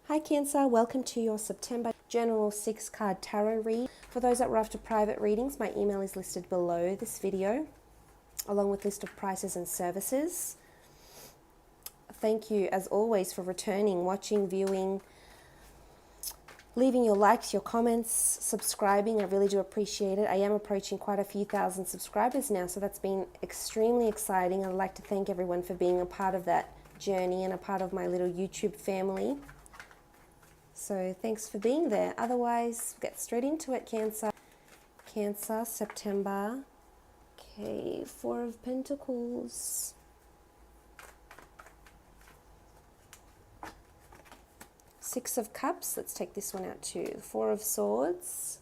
Hi Cancer, welcome to your September General 6-card tarot read. For those that were after private readings, my email is listed below this video, along with list of prices and services. Thank you as always for returning, watching, viewing, leaving your likes, your comments, subscribing. I really do appreciate it. I am approaching quite a few thousand subscribers now, so that's been extremely exciting. I'd like to thank everyone for being a part of that journey and a part of my little YouTube family. So thanks for being there. Otherwise, get straight into it, Cancer. Cancer, September. Okay, Four of Pentacles. Six of Cups. Let's take this one out too. Four of Swords.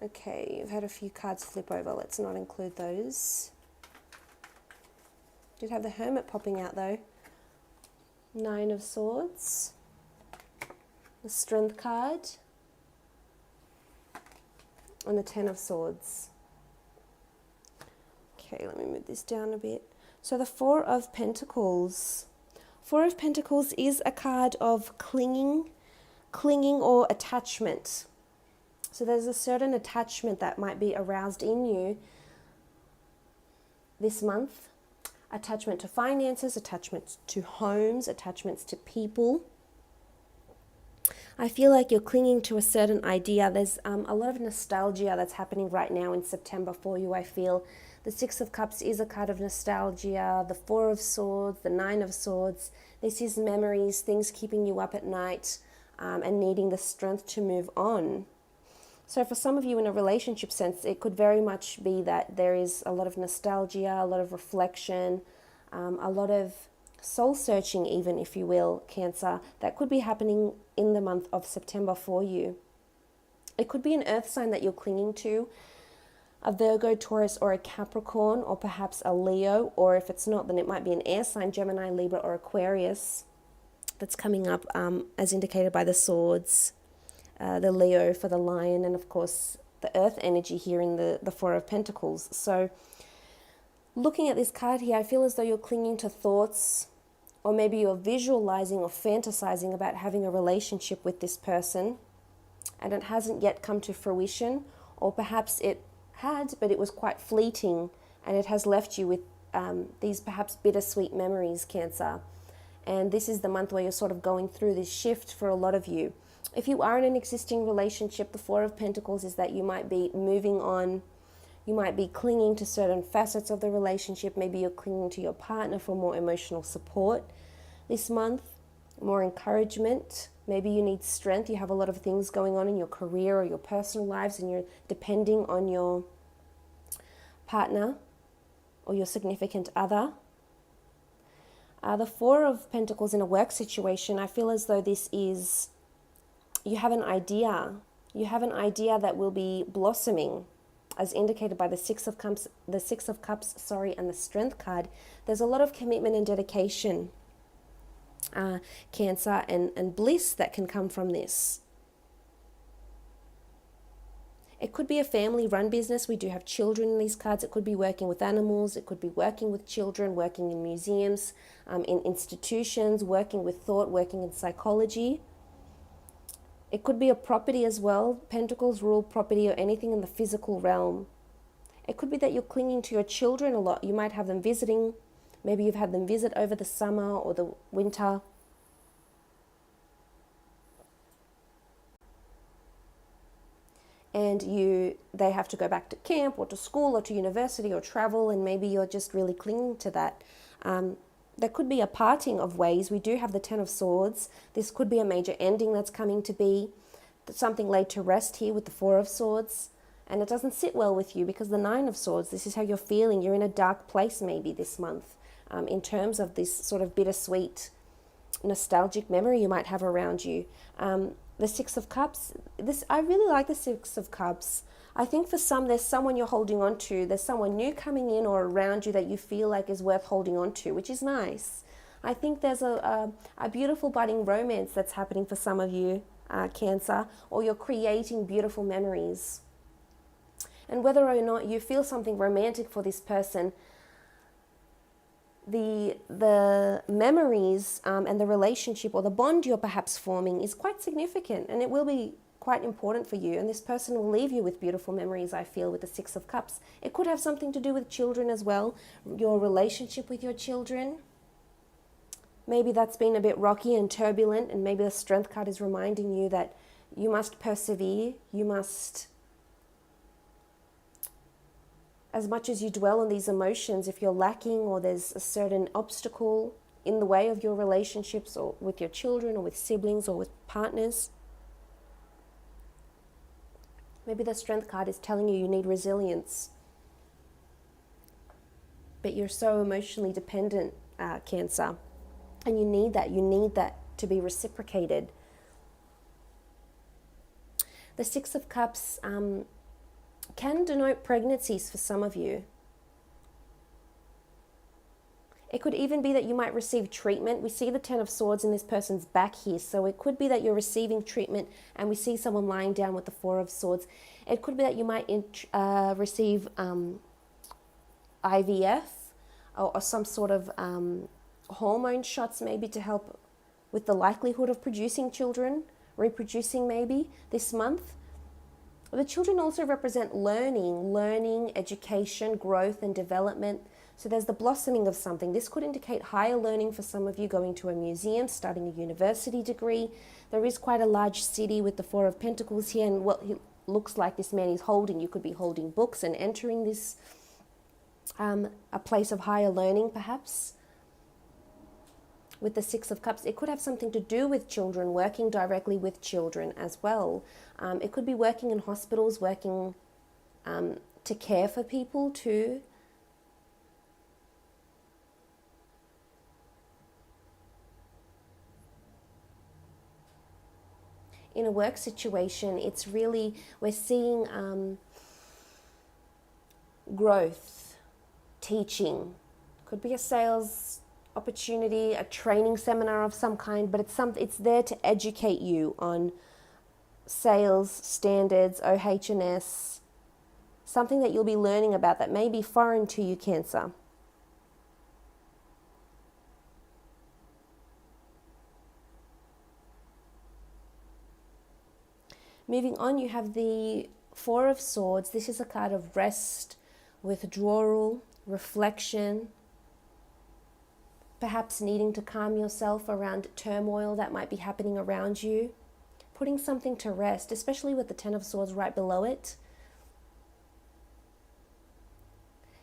Okay, you've had a few cards flip over. Let's not include those. Did have the Hermit popping out though. Nine of Swords. The Strength card. And the Ten of Swords. Okay, let me move this down a bit. So the Four of Pentacles. Four of Pentacles is a card of clinging or attachment. So there's a certain attachment that might be aroused in you this month. Attachment to finances, attachments to homes, attachments to people. I feel like you're clinging to a certain idea. There's a lot of nostalgia that's happening right now in September for you, I feel. The Six of Cups is a card of nostalgia. The Four of Swords, the Nine of Swords. This is memories, things keeping you up at night and needing the strength to move on. So for some of you in a relationship sense, it could very much be that there is a lot of nostalgia, a lot of reflection, a lot of soul searching even, if you will, Cancer, that could be happening in the month of September for you. It could be an earth sign that you're clinging to, a Virgo, Taurus, or a Capricorn, or perhaps a Leo, or if it's not, then it might be an air sign, Gemini, Libra, or Aquarius, that's coming up as indicated by the swords. The Leo for the lion, and of course the earth energy here in the Four of Pentacles. So looking at this card here, I feel as though you're clinging to thoughts, or maybe you're visualizing or fantasizing about having a relationship with this person and it hasn't yet come to fruition, or perhaps it had but it was quite fleeting and it has left you with these perhaps bittersweet memories, Cancer. And this is the month where you're sort of going through this shift for a lot of you. If you are in an existing relationship, the Four of Pentacles is that you might be moving on. You might be clinging to certain facets of the relationship. Maybe you're clinging to your partner for more emotional support this month, more encouragement. Maybe you need strength. You have a lot of things going on in your career or your personal lives and you're depending on your partner or your significant other. The Four of Pentacles in a work situation, I feel as though this is... You have an idea. You have an idea that will be blossoming, as indicated by the Six of Cups, and the Strength card. There's a lot of commitment and dedication, Cancer, and bliss that can come from this. It could be a family-run business. We do have children in these cards. It could be working with animals. It could be working with children, working in museums, in institutions, working with thought, working in psychology. It could be a property as well. Pentacles rule property or anything in the physical realm. It could be that you're clinging to your children a lot. You might have them visiting. Maybe you've had them visit over the summer or the winter. And they have to go back to camp or to school or to university or travel, and maybe you're just really clinging to that. There could be a parting of ways. We do have the Ten of Swords. This could be a major ending that's coming to be. Something laid to rest here with the Four of Swords. And it doesn't sit well with you because the Nine of Swords, this is how you're feeling. You're in a dark place maybe this month in terms of this sort of bittersweet, nostalgic memory you might have around you. The Six of Cups, I really like the Six of Cups. I think for some, there's someone you're holding on to. There's someone new coming in or around you that you feel like is worth holding on to, which is nice. I think there's a beautiful budding romance that's happening for some of you, Cancer, or you're creating beautiful memories. And whether or not you feel something romantic for this person, the memories and the relationship or the bond you're perhaps forming is quite significant, and it will be quite important for you. And this person will leave you with beautiful memories, I feel, with the Six of Cups. It could have something to do with children as well, your relationship with your children. Maybe that's been a bit rocky and turbulent, and maybe the Strength card is reminding you that you must persevere, you must, as much as you dwell on these emotions, if you're lacking or there's a certain obstacle in the way of your relationships or with your children or with siblings or with partners, maybe the Strength card is telling you need resilience. But you're so emotionally dependent, Cancer, and you need that to be reciprocated. The Six of Cups can denote pregnancies for some of you. It could even be that you might receive treatment. We see the Ten of Swords in this person's back here, so it could be that you're receiving treatment, and we see someone lying down with the Four of Swords. It could be that you might receive IVF or some sort of hormone shots, maybe to help with the likelihood of producing children, reproducing maybe this month. The children also represent learning, education, growth and development. So there's the blossoming of something. This could indicate higher learning for some of you, going to a museum, starting a university degree. There is quite a large city with the Four of Pentacles here, and what it looks like this man is holding. You could be holding books and entering this a place of higher learning perhaps. With the Six of Cups, it could have something to do with children, working directly with children as well. It could be working in hospitals, working to care for people too. In a work situation, it's really, we're seeing growth, teaching. Could be a sales opportunity, a training seminar of some kind, but it's there to educate you on sales standards, OH&S, something that you'll be learning about that may be foreign to you, Cancer. Moving on, you have the Four of Swords. This is a card of rest, withdrawal, reflection, perhaps needing to calm yourself around turmoil that might be happening around you, putting something to rest, especially with the Ten of Swords right below it.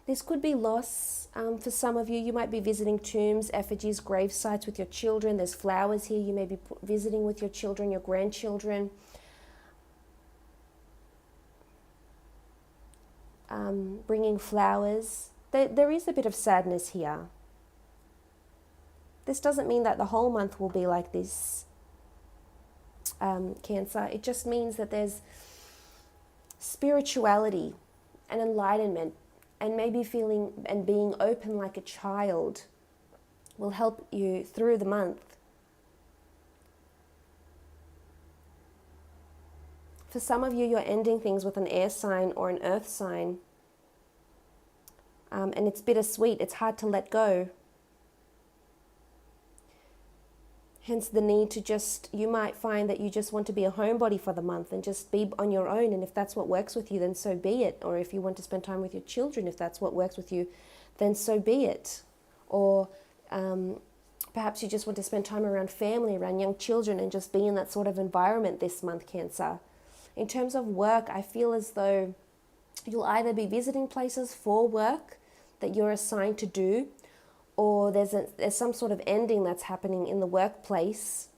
This could be loss for some of you. You might be visiting tombs, effigies, grave sites with your children. There's flowers here. You may be visiting with your children, your grandchildren. Bringing flowers. There is a bit of sadness here. This doesn't mean that the whole month will be like this, Cancer. It just means that there's spirituality and enlightenment, and maybe feeling and being open like a child will help you through the month. For some of you, you're ending things with an air sign or an earth sign, and it's bittersweet. It's hard to let go. Hence the need to you might find that you just want to be a homebody for the month and just be on your own. And if that's what works with you, then so be it. Or if you want to spend time with your children, if that's what works with you, then so be it. Or perhaps you just want to spend time around family, around young children, and just be in that sort of environment this month, Cancer. In terms of work, I feel as though you'll either be visiting places for work that you're assigned to do, or there's some sort of ending that's happening in the workplace,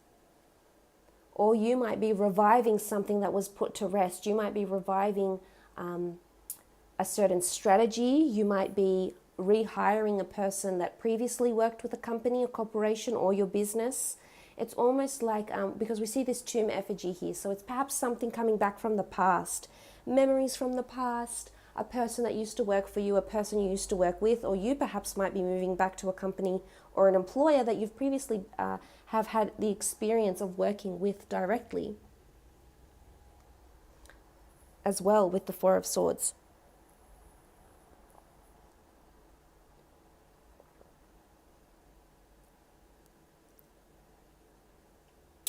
or you might be reviving something that was put to rest. You might be reviving a certain strategy. You might be rehiring a person that previously worked with a company or corporation or your business. It's almost like, because we see this tomb effigy here, so it's perhaps something coming back from the past, memories from the past, a person that used to work for you, a person you used to work with, or you perhaps might be moving back to a company or an employer that you've previously have had the experience of working with directly. As well with the Four of Swords.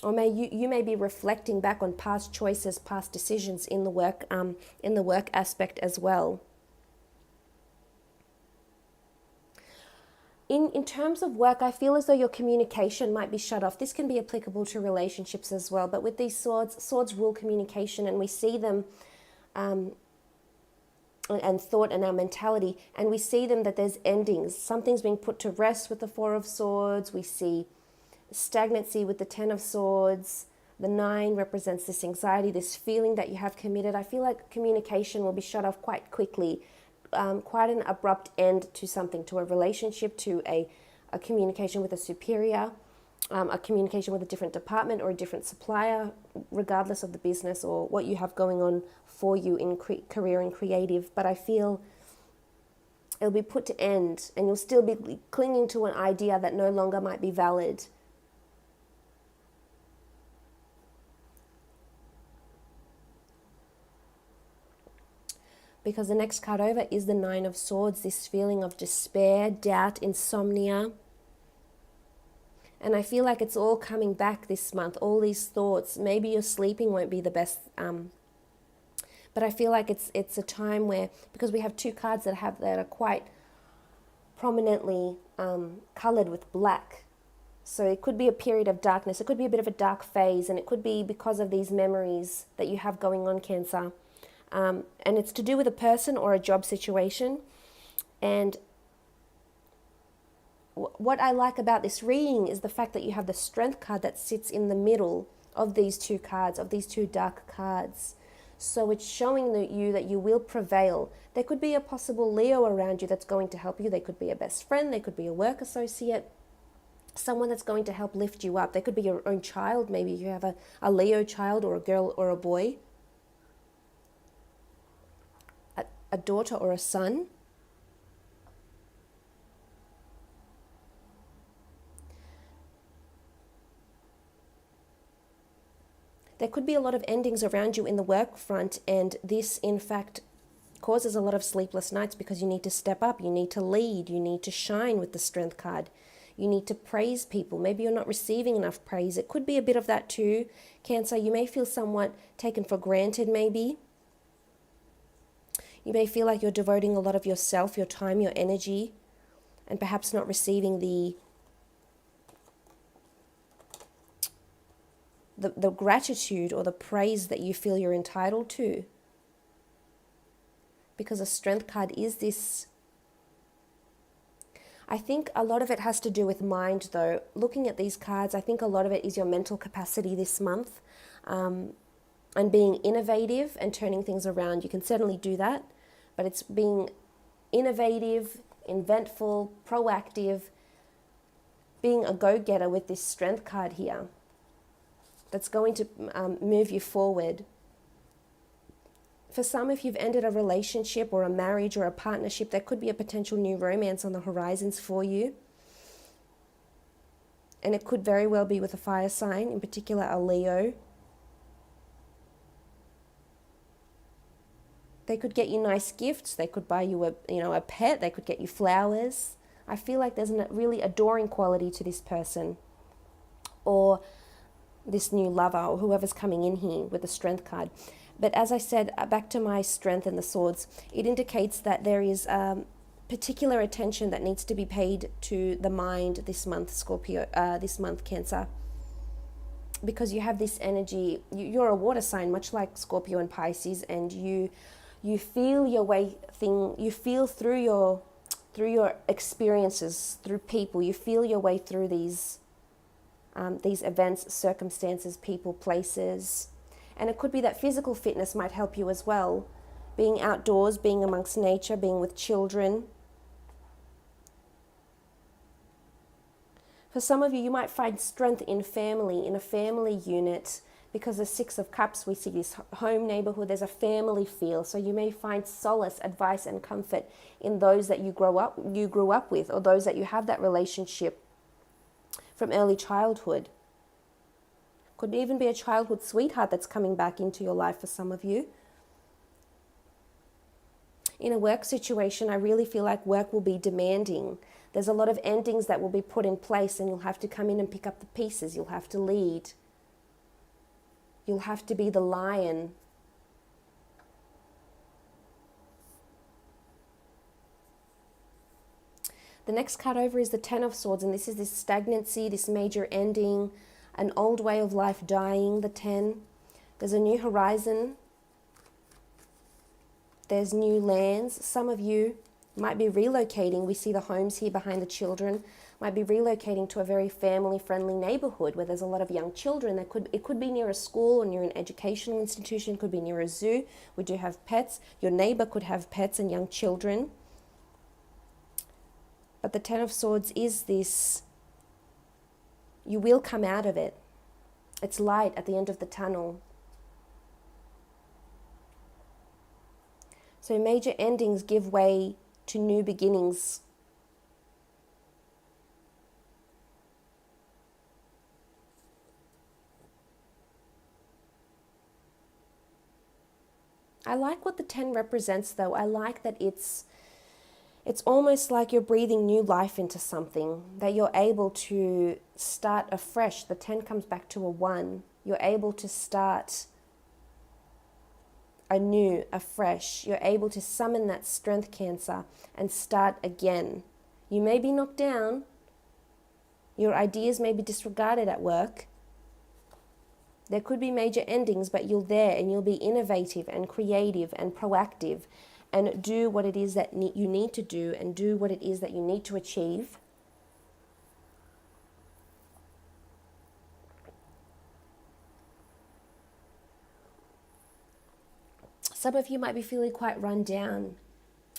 or you may be reflecting back on past choices, past decisions in the work aspect as well. In terms of work, I feel as though your communication might be shut off. This can be applicable to relationships as well, but with these swords rule communication, and we see them, and thought and our mentality, and we see them that there's endings. Something's being put to rest with the Four of Swords. We see stagnancy with the Ten of Swords. The 9 represents this anxiety, this feeling that you have committed. I feel like communication will be shut off quite quickly. Quite an abrupt end to something, to a relationship, to a communication with a superior, a communication with a different department or a different supplier, regardless of the business or what you have going on for you in career and creative. But I feel it'll be put to end, and you'll still be clinging to an idea that no longer might be valid. Because the next card over is the 9 of Swords, this feeling of despair, doubt, insomnia. And I feel like it's all coming back this month, all these thoughts. Maybe your sleeping won't be the best, but I feel like it's a time where, because we have 2 cards that are quite prominently coloured with black. So it could be a period of darkness, it could be a bit of a dark phase, and it could be because of these memories that you have going on, Cancer. And it's to do with a person or a job situation. And what I like about this reading is the fact that you have the Strength card that sits in the middle of these 2 cards, of these 2 dark cards. So it's showing you that you will prevail. There could be a possible Leo around you that's going to help you. They could be a best friend. They could be a work associate. Someone that's going to help lift you up. They could be your own child. Maybe you have a Leo child, or a girl or a boy. A daughter or a son. There could be a lot of endings around you in the work front, and this in fact causes a lot of sleepless nights because you need to step up, you need to lead, you need to shine with the Strength card. You need to praise people. Maybe you're not receiving enough praise. It could be a bit of that too, Cancer. You may feel somewhat taken for granted maybe. You may feel like you're devoting a lot of yourself, your time, your energy, and perhaps not receiving the gratitude or the praise that you feel you're entitled to. Because a Strength card is this. I think a lot of it has to do with mind though. Looking at these cards, I think a lot of it is your mental capacity this month, and being innovative and turning things around. You can certainly do that. But it's being innovative, inventful, proactive, being a go-getter with this Strength card here. That's going to move you forward. For some, if you've ended a relationship or a marriage or a partnership, there could be a potential new romance on the horizons for you. And it could very well be with a fire sign, in particular a Leo. They could get you nice gifts. They could buy you a pet. They could get you flowers. I feel like there's a really adoring quality to this person, or this new lover, or whoever's coming in here with the Strength card. But as I said, back to my Strength and the Swords, it indicates that there is particular attention that needs to be paid to the mind this month, Scorpio. This month, Cancer. Because you have this energy. You're a water sign, much like Scorpio and Pisces, and you feel your way you feel through your experiences, through people. You feel your way through these events, circumstances, people, places. And it could be that physical fitness might help you as well. Being outdoors, being amongst nature, being with children. For some of you, you might find strength in family, in a family unit. Because the 6 of Cups, we see this home neighborhood, there's a family feel. So you may find solace, advice, and comfort in those that you grew up with, or those that you have that relationship from early childhood. Could even be a childhood sweetheart that's coming back into your life for some of you. In a work situation, I really feel like work will be demanding. There's a lot of endings that will be put in place, and you'll have to come in and pick up the pieces. You'll have to lead. You'll have to be the lion. The next card over is the Ten of Swords, and this is this stagnancy, this major ending, an old way of life dying, the 10. There's a new horizon. There's new lands. Some of you might be relocating. We see the homes here behind the children. Might be relocating to a very family-friendly neighborhood where there's a lot of young children. It could be near a school or near an educational institution. It could be near a zoo. We do have pets. Your neighbor could have pets and young children. But the Ten of Swords is this, you will come out of it. It's light at the end of the tunnel. So major endings give way to new beginnings. I like what the 10 represents though. I like that it's almost like you're breathing new life into something, that you're able to start afresh. The 10 comes back to a 1. You're able to start anew, afresh. You're able to summon that strength, Cancer, and start again. You may be knocked down. Your ideas may be disregarded at work. There could be major endings, but you're there and you'll be innovative and creative and proactive and do what it is that you need to do and do what it is that you need to achieve. Some of you might be feeling quite run down.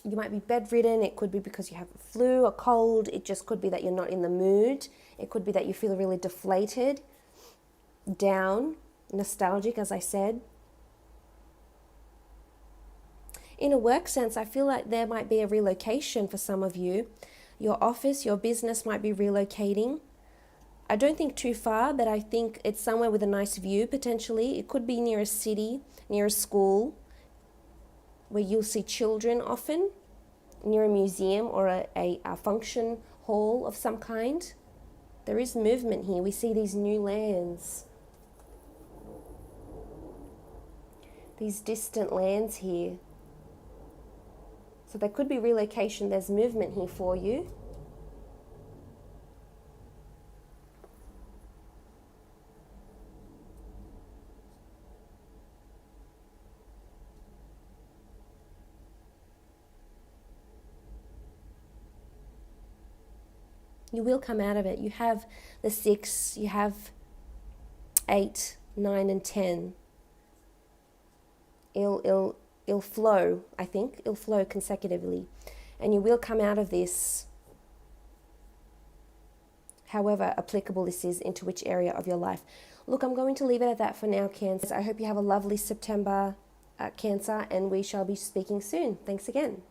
You might be bedridden. It could be because you have a flu, a cold. It just could be that you're not in the mood. It could be that you feel really deflated, down, nostalgic, as I said. In a work sense, I feel like there might be a relocation for some of you. Your office, your business might be relocating. I don't think too far, but I think it's somewhere with a nice view, potentially. It could be near a city, near a school, where you'll see children often, near a museum or a function hall of some kind. There is movement here. We see these new lands. These distant lands here. So there could be relocation. There's movement here for you. You will come out of it. You have the 6, you have 8, 9, and 10. It'll flow, I think. It'll flow consecutively. And you will come out of this, however applicable this is, into which area of your life. Look, I'm going to leave it at that for now, Cancer. I hope you have a lovely September, Cancer, and we shall be speaking soon. Thanks again.